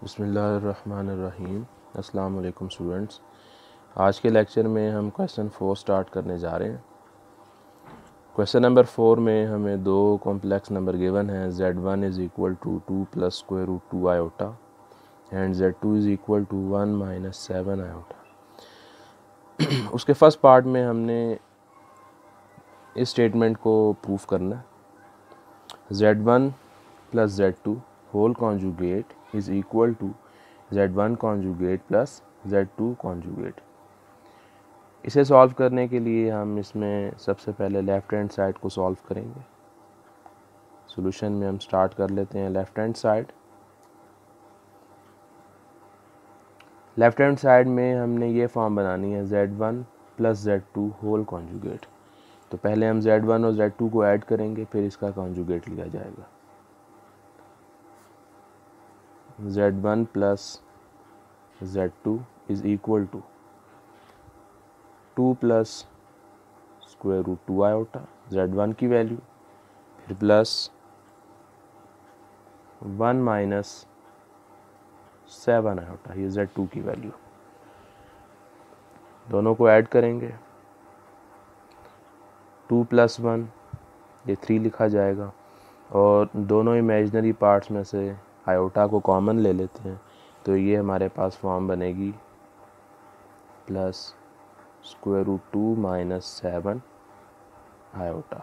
बिस्मिल्लाहिर्रहमानिर्रहीम। अस्सलाम वालेकुम स्टूडेंट्स। आज के लेक्चर में हम क्वेश्चन 4 स्टार्ट करने जा रहे हैं। क्वेश्चन नंबर 4 में हमें दो कॉम्प्लेक्स नंबर गिवन हैं। z1 is equal to 2 plus square root 2 iota and z2 is equal to 1 minus 7 iota. उसके फर्स्ट पार्ट में हमने इस स्टेटमेंट को प्रूफ करना है। z1 plus z2 whole conjugate is equal to z1 conjugate plus z2 conjugate. इसे solve करने के लिए हम इसमें सबसे पहले लेफ़्ट हैंड साइड को सॉल्व करेंगे। सॉल्यूशन में हम स्टार्ट कर लेते हैं left hand side. Left hand side में हमने ये फॉर्म बनानी है z1 plus z2 whole conjugate. तो पहले हम z1 और z2 को ऐड करेंगे, फिर इसका कॉन्जुगेट लिया जाएगा। z1 plus z2 is equal to 2 plus square root 2 iota z1 की वैल्यू, फिर प्लस 1 माइनस 7 आयोटा ये z2 की वैल्यू। दोनों को ऐड करेंगे। 2 प्लस 1 ये 3 लिखा जाएगा और दोनों इमेजिनरी पार्ट्स में से आयोटा को कॉमन ले लेते हैं, तो ये हमारे पास फॉर्म बनेगी plus square root 2 minus 7 iota.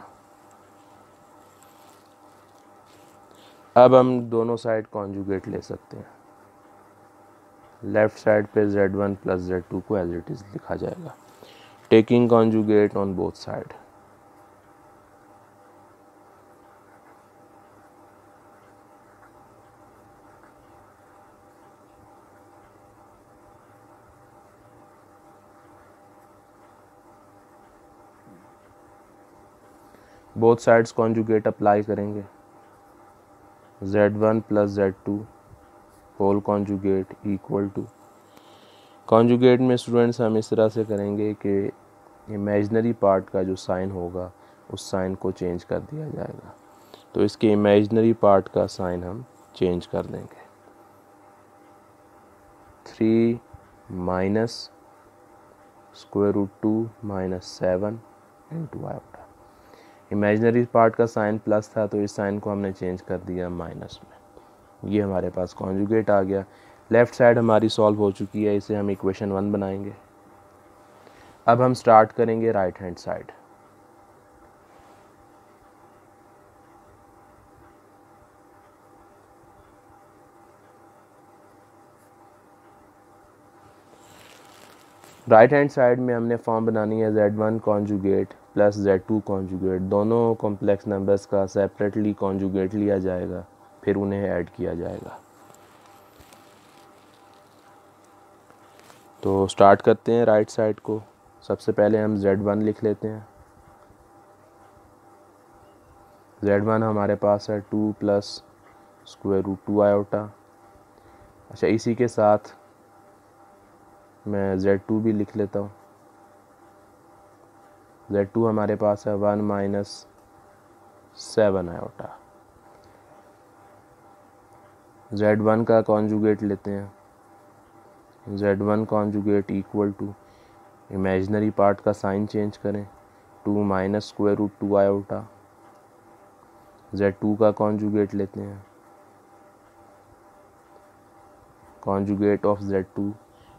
अब हम दोनों साइड कॉन्जुगेट ले सकते हैं। लेफ़्ट साइड पे z1 प्लस z2 को एज इट इज़ लिखा जाएगा, taking conjugate on both side. Both sides conjugate apply करेंगे। z1 plus z2 whole conjugate equal to, conjugate में स्टूडेंट्स हम इस तरह से करेंगे कि इमेजिनरी पार्ट का जो साइन होगा उस साइन को चेंज कर दिया जाएगा। तो इसके इमेजिनरी पार्ट का साइन हम चेंज कर देंगे। 3 minus square root 2 minus 7 into iota. Imaginary part का साइन प्लस था, तो इस साइन को हमने चेंज कर दिया माइनस में। ये हमारे पास कॉन्जुगेट आ गया। लेफ़्ट साइड हमारी सॉल्व हो चुकी है, इसे हम इक्वेशन 1 बनाएंगे। अब हम स्टार्ट करेंगे right hand side. Right hand side में हमने फॉर्म बनानी है z1 conjugate plus z2 conjugate. दोनों कॉम्प्लेक्स नंबर्स का सेपरेटली कॉन्जुगेट लिया जाएगा, फिर उन्हें ऐड किया जाएगा। तो स्टार्ट करते हैं राइट साइड को। सबसे पहले हम z1 लिख लेते हैं। z1 हमारे पास है 2 प्लस स्क्वायर रूट 2 आयोटा। अच्छा, इसी के साथ मैं z2 भी लिख लेता हूँ। z2 हमारे पास है 1 माइनस 7 आयोटा। z1 का कॉन्जुगेट लेते हैं। z1 conjugate equal to, imaginary part का साइन चेंज करें, 2 minus square root 2 iota. z2 का कॉन्जुगेट लेते हैं। कॉन्जुगेट ऑफ z2,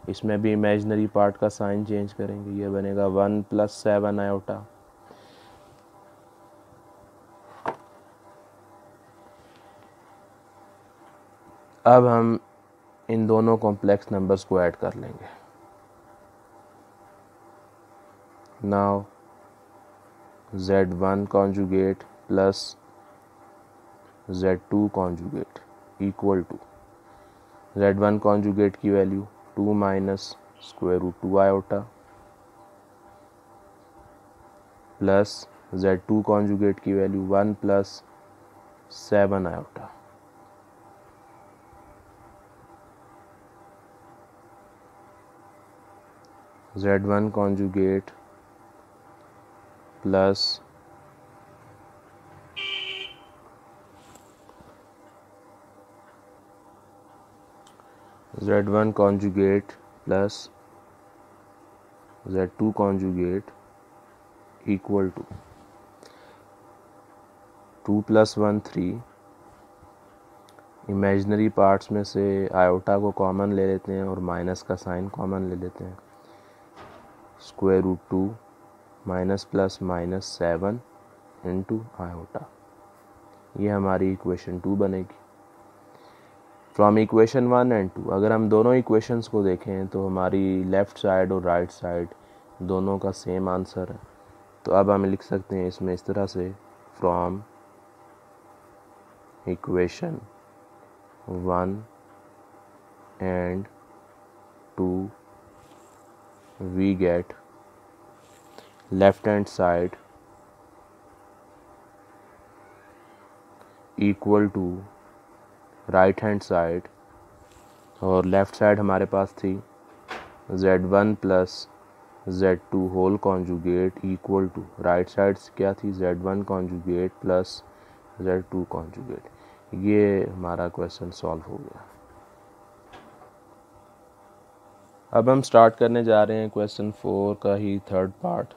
इसमें भी इमेजिनरी पार्ट का साइन चेंज करेंगे, ये बनेगा 1 प्लस 7 आयोटा। अब हम इन दोनों कॉम्प्लेक्स नंबर्स को ऐड कर लेंगे। Now z1 conjugate plus z2 conjugate equal to, z1 conjugate की value 2 minus square root 2 iota plus z2 conjugate की value 1 plus 7 iota. z1 conjugate plus Z1 conjugate plus Z2 conjugate equal to 2 + 1 3। Imaginary parts में से iota को common ले लेते हैं और minus का साइन कॉमन ले लेते हैं। √2 minus plus minus 7 into iota, ये हमारी इक्वेशन 2 बनेगी। फ्रॉम इक्वेशन 1 एंड 2 अगर हम दोनों इक्वेशंस को देखें तो हमारी लेफ़्ट साइड और राइट साइड दोनों का सेम आंसर है। तो अब हम लिख सकते हैं इसमें इस तरह से, from equation 1 and 2 we get left hand side equal to right hand side, और लेफ़्ट साइड हमारे पास थी Z1 plus Z2 whole conjugate equal to, right side क्या थी Z1 conjugate plus Z2 conjugate. ये हमारा क्वेश्चन सॉल्व हो गया। अब हम स्टार्ट करने जा रहे हैं क्वेश्चन 4 का ही थर्ड पार्ट।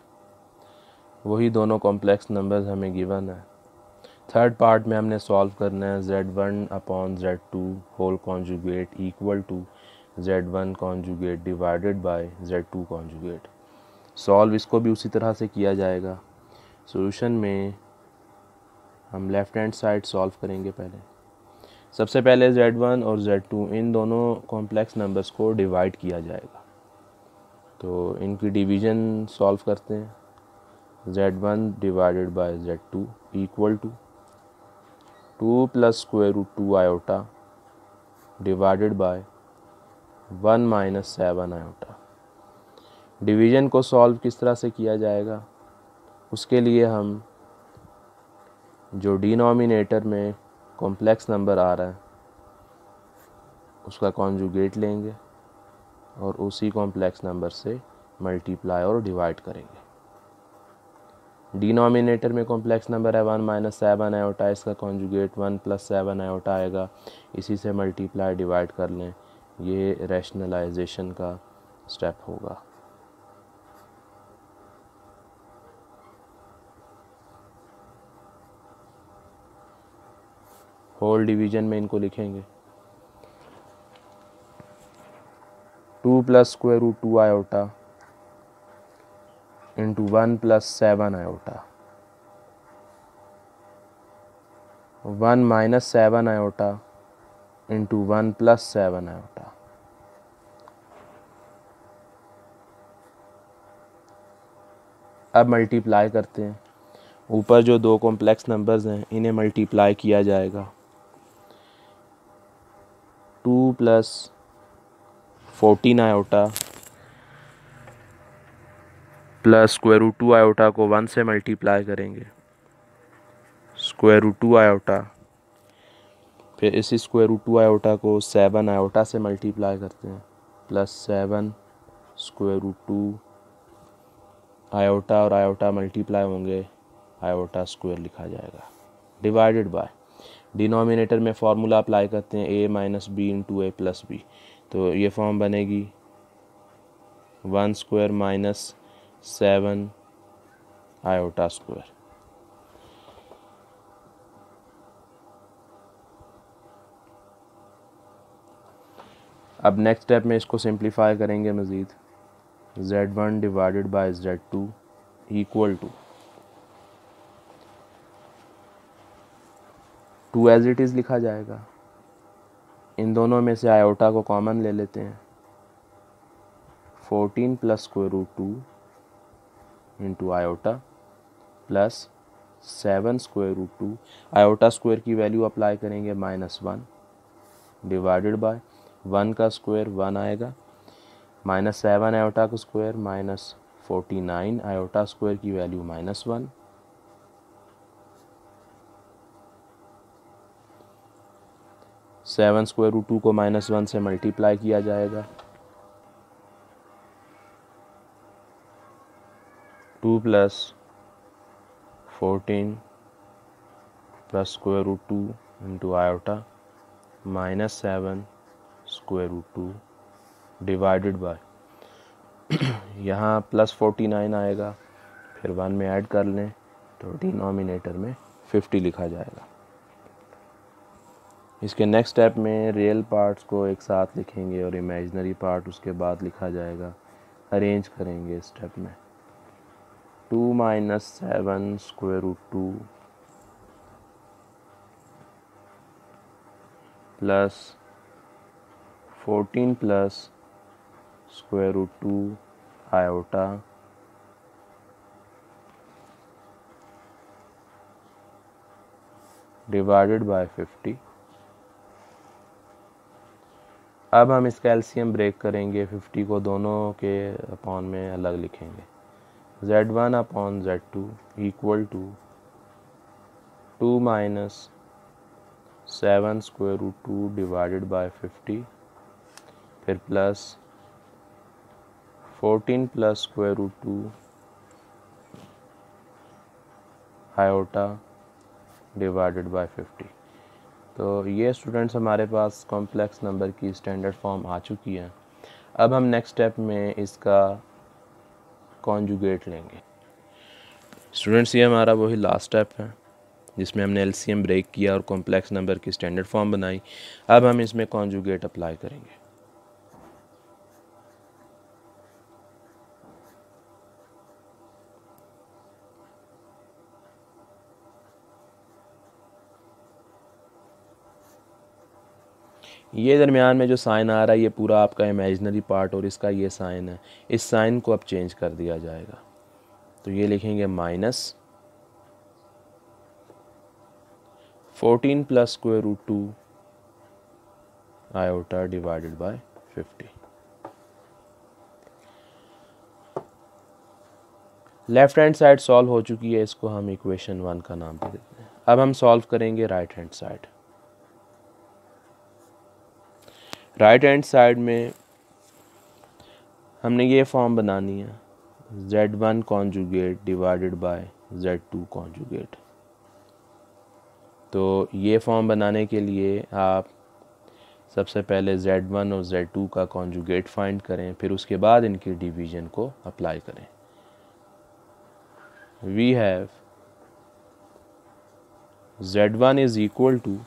वही दोनों कॉम्प्लेक्स नंबर्स हमें गिवन है। थर्ड पार्ट में हमने सॉल्व करना है Z1/Z2 whole conjugate equal to Z1 conjugate divided by Z2 conjugate. Solve इसको भी उसी तरह से किया जाएगा। सॉल्यूशन में हम लेफ़्ट हैंड साइड सॉल्व करेंगे। सबसे पहले Z1 और Z2 इन दोनों कॉम्प्लेक्स नंबर्स को डिवाइड किया जाएगा। तो इनकी डिवीज़न सॉल्व करते हैं। Z1 divided by Z2 equal to 2 + √2 iota divided by 1 - 7 iota. Division को सॉल्व किस तरह से किया जाएगा, उसके लिए हम जो डिनोमिनेटर में कॉम्प्लेक्स नंबर आ रहा है उसका कॉन्जुगेट लेंगे और उसी कॉम्प्लेक्स नंबर से मल्टीप्लाई और डिवाइड करेंगे। डिनोमिनेटर में कॉम्प्लेक्स नंबर है 1 - 7 आयोटा, इसका कॉन्जुगेट 1 + 7 आयोटा आएगा। इसी से मल्टीप्लाई डिवाइड कर लें, ये रैशनलाइजेशन का स्टेप होगा। होल डिवीजन में इनको लिखेंगे 2 + √2 iota into 1 + 7 iota, 1 - 7 iota into 1 + 7 iota. अब मल्टीप्लाई करते हैं। ऊपर जो दो कॉम्प्लेक्स नंबर्स हैं इन्हें मल्टीप्लाई किया जाएगा। 2 + 14 आयोटा प्लस √2 आयोटा को 1 से मल्टीप्लाई करेंगे, √2 आयोटा, फिर इसी √2 आयोटा को 7 आयोटा से मल्टीप्लाई करते हैं, +7 √2 आयोटा और आयोटा मल्टीप्लाई होंगे, आयोटा स्क्वायर लिखा जाएगा, डिवाइडेड बाय डिनोमिनेटर में फार्मूला अप्लाई करते हैं a - b × a + b। तो ये फॉर्म बनेगी 1² - 7 आयोटा स्क्वायर। अब नेक्स्ट स्टेप में इसको सिंप्लीफाई करेंगे मज़ीद। Z1 divided by Z2 equal to 2 as it is लिखा जाएगा। इन दोनों में से आयोटा को कॉमन ले लेते हैं, 14 + √2 into iota plus 7 √2 iota square की वैल्यू अप्लाई करेंगे -1 डिवाइडेड बाय 1 का स्क्वायर 1 आएगा, -7 आयोटा का स्क्वायर -49 आयोटा स्क्वायर की वैल्यू -1, सेवन √2 को -1 से मल्टीप्लाई किया जाएगा, 2 + 14 + √2 into iota -7 square root 2 divided by यहाँ प्लस 49 आएगा, फिर 1 में ऐड कर लें तो डिनोमिनेटर में 50 लिखा जाएगा। इसके नेक्स्ट स्टेप में रियल पार्ट्स को एक साथ लिखेंगे और इमेजिनरी पार्ट उसके बाद लिखा जाएगा। अरेंज करेंगे इस स्टेप में 2 minus 7 square root 2 plus 14 plus square root 2 iota divided by 50। अब हम इसका एलसीएम ब्रेक करेंगे, 50 को दोनों के अपॉन में अलग लिखेंगे। Z1 upon Z2 equal to 2 minus 7 square root 2 divided by 50, फिर plus 14 plus square root 2 iota divided by 50। तो ये स्टूडेंट्स हमारे पास कॉम्प्लेक्स नंबर की स्टैंडर्ड फॉर्म आ चुकी है। अब हम नेक्स्ट स्टेप में इसका कॉन्जुगेट लेंगे। स्टूडेंट्स ये हमारा वही लास्ट स्टेप है जिसमें हमने एलसीएम ब्रेक किया और कॉम्प्लेक्स नंबर की स्टैंडर्ड फॉर्म बनाई। अब हम इसमें कॉन्जुगेट अप्लाई करेंगे। ये दरमियान में जो साइन आ रहा है ये पूरा आपका इमेजिनरी पार्ट और इसका ये साइन है, इस साइन को अब चेंज कर दिया जाएगा। तो ये लिखेंगे minus 14 plus square root 2 iota divided by 50। Left hand side solve हो चुकी है, इसको हम इक्वेशन 1 का नाम दे देते हैं। अब हम सॉल्व करेंगे right hand side. Right hand side में हमने ये फॉर्म बनानी है Z1 conjugate divided by Z2 conjugate. तो ये फॉर्म बनाने के लिए आप सबसे पहले Z1 और Z2 का कॉन्जुगेट फाइंड करें, फिर उसके बाद इनकी डिवीजन को अप्लाई करें। We have Z1 is equal to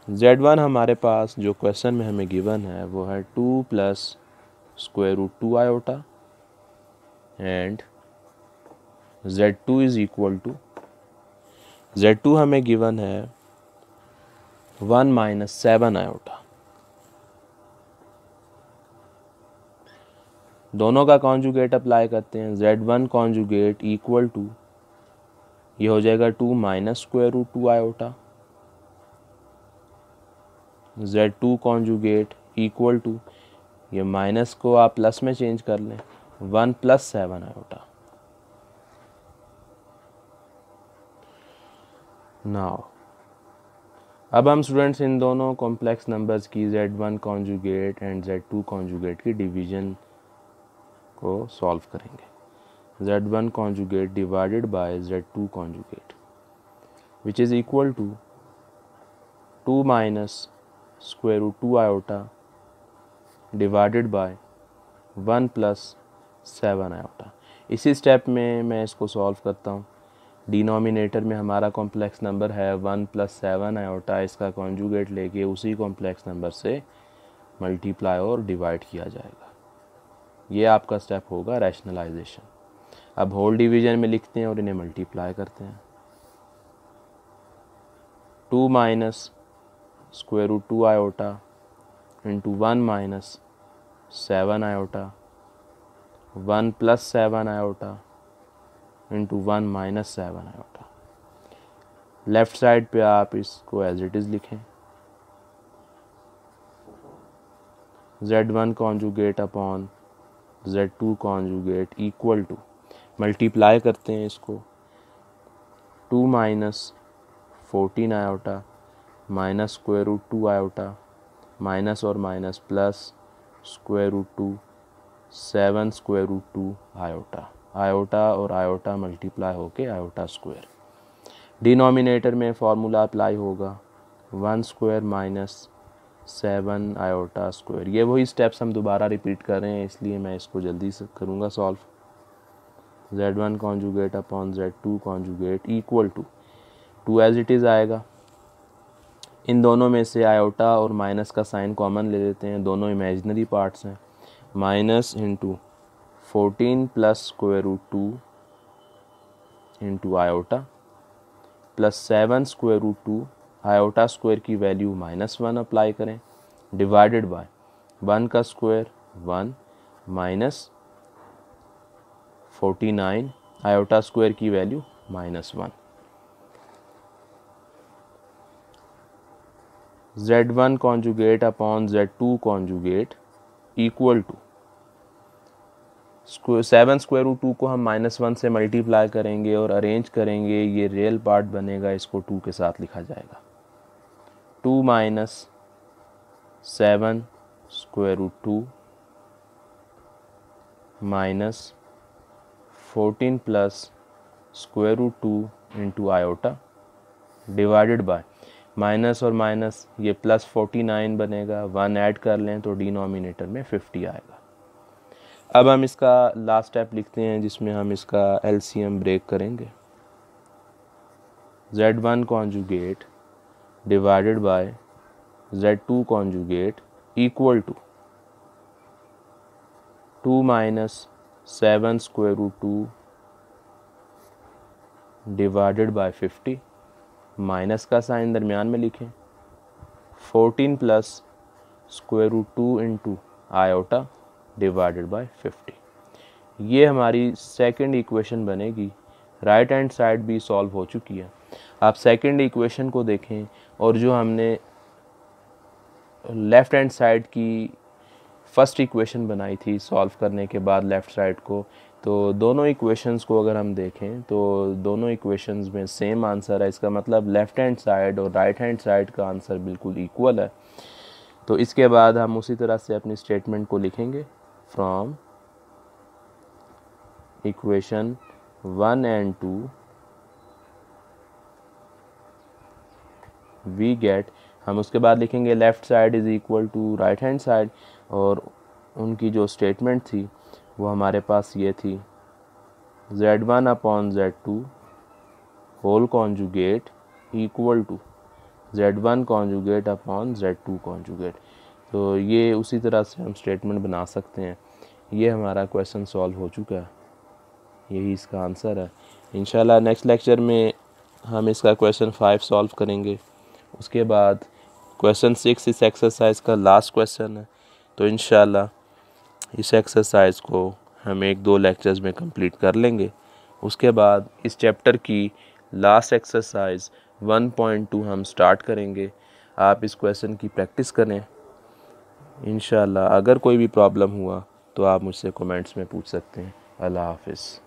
Z1 हमारे पास जो क्वेश्चन में हमें गिवन है वो है 2 plus square root 2 iota and Z2 is equal to Z2 हमें गिवन है 1 माइनस 7 आयोटा। दोनों का कॉन्जुगेट अप्लाई करते हैं। Z1 कॉन्जुगेट इक्वल टू ये हो जाएगा 2 minus square root 2 iota. Z2 conjugate equal to ये माइनस को आप प्लस में चेंज कर लें 1 प्लस 7 आयोटा। नाउ अब हम स्टूडेंट्स इन दोनों कॉम्प्लेक्स नंबर्स की Z1 conjugate and Z2 conjugate की डिवीजन को सॉल्व करेंगे। Z1 conjugate divided by Z2 conjugate which is equal to 2 minus square root 2 iota divided by 1 plus 7 iota. इसी step में मैं इसको सॉल्व करता हूँ। डिनोमिनेटर में हमारा कॉम्प्लेक्स नंबर है 1 प्लस 7 आयोटा, इसका कॉन्जुगेट लेके उसी कॉम्प्लेक्स नंबर से मल्टीप्लाई और डिवाइड किया जाएगा। ये आपका स्टेप होगा रैशनलाइजेशन। अब होल डिवीजन में लिखते हैं और इन्हें मल्टीप्लाई करते हैं। 2 minus square root 2 iota into 1 minus 7 iota 1 plus 7 iota into 1 minus 7 iota. Left side पे आप इसको एज इट इज़ लिखें। Z1 conjugate upon Z2 conjugate equal to multiply करते हैं इसको 2 minus 14 iota minus square root 2 iota minus और minus plus square root 2 7 square root 2 iota. Iota और iota multiply होके आयोटा स्क्वायर। डिनोमिनेटर में formula apply होगा 1 square minus 7 iota square. ये वही स्टेप्स हम दोबारा रिपीट कर रहे हैं, इसलिए मैं इसको जल्दी से करूँगा solve. Z1 conjugate upon Z2 conjugate equal to 2 as it is आएगा। इन दोनों में से आयोटा और माइनस का साइन कॉमन ले लेते हैं, दोनों इमेजिनरी पार्ट्स हैं। Minus into 14 plus square root 2 into iota plus 7 square root 2, iota square की वैल्यू -1 अप्लाई करें, डिवाइडेड बाय 1 का स्क्वायर 1 माइनस 49 आयोटा स्क्वायर की value -1। Z1 conjugate upon Z2 conjugate equal to 7 square root 2 को हम -1 से multiply करेंगे और arrange करेंगे, ये रियल पार्ट बनेगा, इसको 2 के साथ लिखा जाएगा। 2 minus 7 square root 2 minus 14 plus square root 2 into iota divided by minus और माइनस ये प्लस 49 बनेगा, 1 ऐड कर लें तो डिनोमिनेटर में 50 आएगा। अब हम इसका लास्ट स्टेप लिखते हैं जिसमें हम इसका एलसीएम ब्रेक करेंगे। Z1 conjugate divided by Z2 conjugate equal to 2 minus 7 square root 2 divided by 50, minus का साइन दरमियान में लिखें, 14 plus square root 2 into iota divided by 50। ये हमारी सेकंड इक्वेशन बनेगी। राइट हैंड साइड भी सॉल्व हो चुकी है। आप सेकंड इक्वेशन को देखें और जो हमने लेफ़्ट हैंड साइड की फर्स्ट इक्वेशन बनाई थी सॉल्व करने के बाद लेफ़्ट साइड को, तो दोनों इक्वेशंस को अगर हम देखें तो दोनों इक्वेशंस में सेम आंसर है। इसका मतलब लेफ़्ट हैंड साइड और राइट हैंड साइड का आंसर बिल्कुल इक्वल है। तो इसके बाद हम उसी तरह से अपनी स्टेटमेंट को लिखेंगे। From equation 1 and 2 we get, हम उसके बाद लिखेंगे left side is equal to right hand side, और उनकी जो स्टेटमेंट थी वो हमारे पास ये थी, Z1 upon Z2 whole conjugate equal to Z1 conjugate upon Z2 conjugate. तो ये उसी तरह से हम स्टेटमेंट बना सकते हैं। ये हमारा क्वेश्चन सॉल्व हो चुका है, यही इसका आंसर है। इंशाल्लाह नेक्स्ट लेक्चर में हम इसका क्वेश्चन 5 सॉल्व करेंगे। उसके बाद क्वेश्चन 6 इस एक्सरसाइज का लास्ट क्वेश्चन है। तो इंशाल्लाह इस एक्सरसाइज को हम 1-2 लेक्चर्स में कंप्लीट कर लेंगे। उसके बाद इस चैप्टर की लास्ट एक्सरसाइज 1.2 हम स्टार्ट करेंगे। आप इस क्वेश्चन की प्रैक्टिस करें। इंशाल्लाह अगर कोई भी प्रॉब्लम हुआ तो आप मुझसे कमेंट्स में पूछ सकते हैं। अल्लाह हाफ़िज़।